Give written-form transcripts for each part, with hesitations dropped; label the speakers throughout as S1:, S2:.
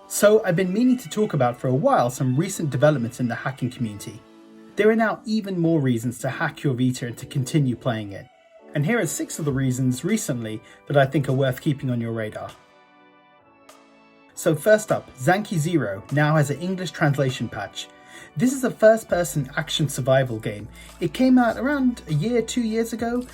S1: So I've been meaning to talk about for a while some recent developments in the hacking community. There are now even more reasons to hack your Vita and to continue playing it. And here are 6 of the reasons recently that I think are worth keeping on your radar. So first up, Zanki Zero now has an English translation patch. This is a first-person action survival game. It came out around a year, 2 years ago.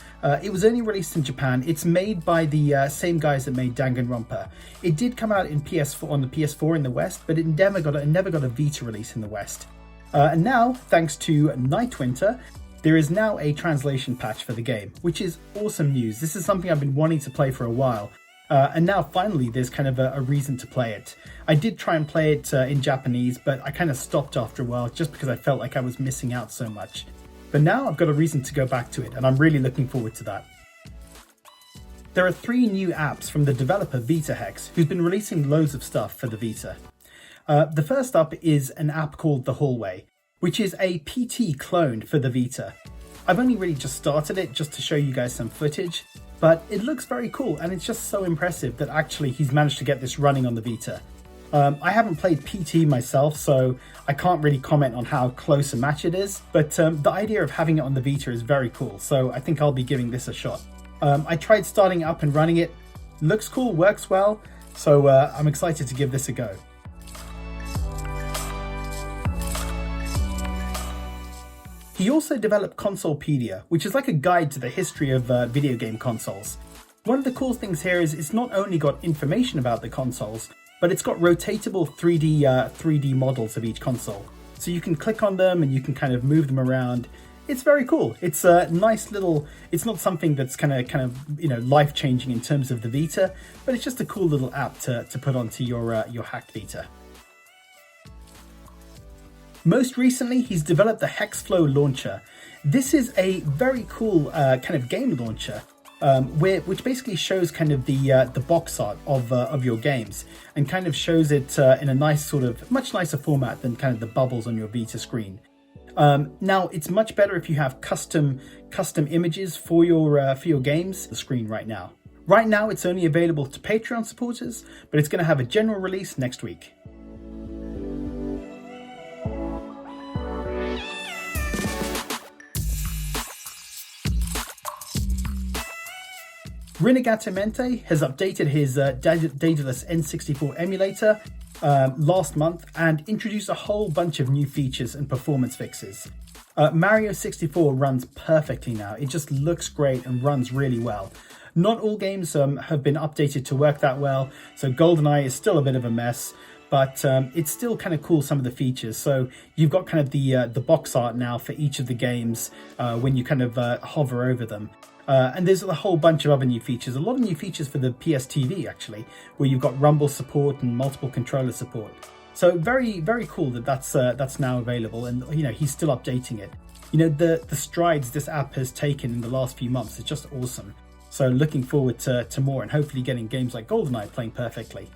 S1: It was only released in Japan. It's made by the same guys that made Danganronpa. It did come out in PS4 on the PS4 in the West, but it never got a Vita release in the West. And now, thanks to Nightwinter, there is now a translation patch for the game, which is awesome news. This is something I've been wanting to play for a while. And now finally there's kind of a reason to play it. I did try and play it in Japanese, but I kind of stopped after a while just because I felt like I was missing out so much. But now I've got a reason to go back to it, and I'm really looking forward to that. There are 3 new apps from the developer VitaHex, who's been releasing loads of stuff for the Vita. The first up is an app called The Hallway, which is a PT clone for the Vita. I've only really just started it just to show you guys some footage, but it looks very cool, and it's just so impressive that actually he's managed to get this running on the Vita. I haven't played PT myself, so I can't really comment on how close a match it is, but the idea of having it on the Vita is very cool, so I think I'll be giving this a shot. I tried starting it up and running it. Looks cool, works well, so I'm excited to give this a go. He also developed Consolepedia, which is like a guide to the history of video game consoles. One of the cool things here is it's not only got information about the consoles, but it's got rotatable 3D models of each console. So you can click on them and you can kind of move them around. It's very cool. It's a nice little, it's not something that's kind of life-changing in terms of the Vita, but it's just a cool little app to put onto your hacked Vita. Most recently, he's developed the HexFlow launcher. This is a very cool kind of game launcher, which basically shows kind of the box art of your games and kind of shows it in a nice sort of much nicer format than kind of the bubbles on your Vita screen. Now it's much better if you have custom images for your games. The screen right now. Right now, it's only available to Patreon supporters, but it's going to have a general release next week. Rinnegatamente has updated his Daedalus N64 emulator last month and introduced a whole bunch of new features and performance fixes. Mario 64 runs perfectly now. It just looks great and runs really well. Not all games have been updated to work that well, so GoldenEye is still a bit of a mess, but it's still kind of cool, some of the features. So you've got kind of the box art now for each of the games when you kind of hover over them. And there's a whole bunch of other new features, a lot of new features for the PS TV actually, where you've got rumble support and multiple controller support. So very, very cool that that's now available, and he's still updating it. The strides this app has taken in the last few months is just awesome. So looking forward to more, and hopefully getting games like GoldenEye playing perfectly.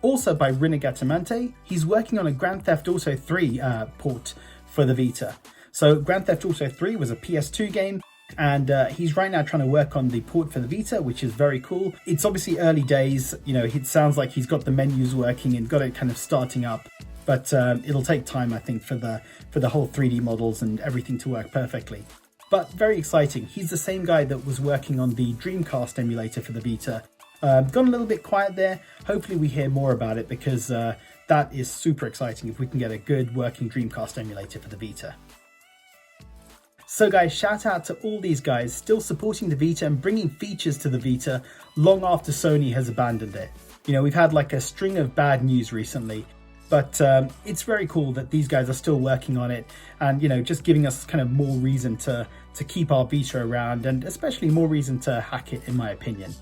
S1: Also by Rinnegatamente, he's working on a Grand Theft Auto 3 port for the Vita. So Grand Theft Auto 3 was a PS2 game, and he's right now trying to work on the port for the Vita, which is very cool. It's obviously early days, it sounds like he's got the menus working and got it kind of starting up, but it'll take time, I think, for the whole 3D models and everything to work perfectly. But very exciting. He's the same guy that was working on the Dreamcast emulator for the Vita. Gone a little bit quiet there. Hopefully we hear more about it, because that is super exciting if we can get a good working Dreamcast emulator for the Vita. So guys, shout out to all these guys still supporting the Vita and bringing features to the Vita long after Sony has abandoned it. We've had like a string of bad news recently, but it's very cool that these guys are still working on it, and just giving us kind of more reason to keep our Vita around, and especially more reason to hack it, in my opinion.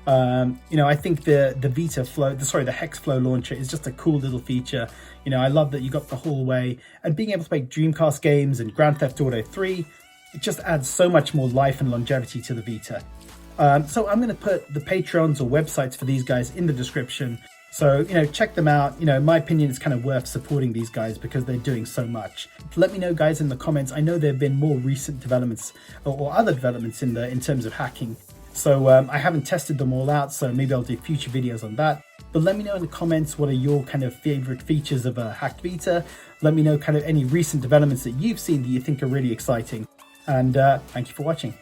S1: I think the HexFlow launcher is just a cool little feature. I love that you got the Hallway, and being able to make Dreamcast games and Grand Theft Auto 3, it just adds so much more life and longevity to the Vita. So I'm going to put the Patreons or websites for these guys in the description. So, check them out. In my opinion, it's kind of worth supporting these guys because they're doing so much. Let me know, guys, in the comments. I know there have been more recent developments or other developments in terms of hacking. So I haven't tested them all out, so maybe I'll do future videos on that. But let me know in the comments what are your kind of favorite features of a hacked Vita. Let me know kind of any recent developments that you've seen that you think are really exciting. And thank you for watching.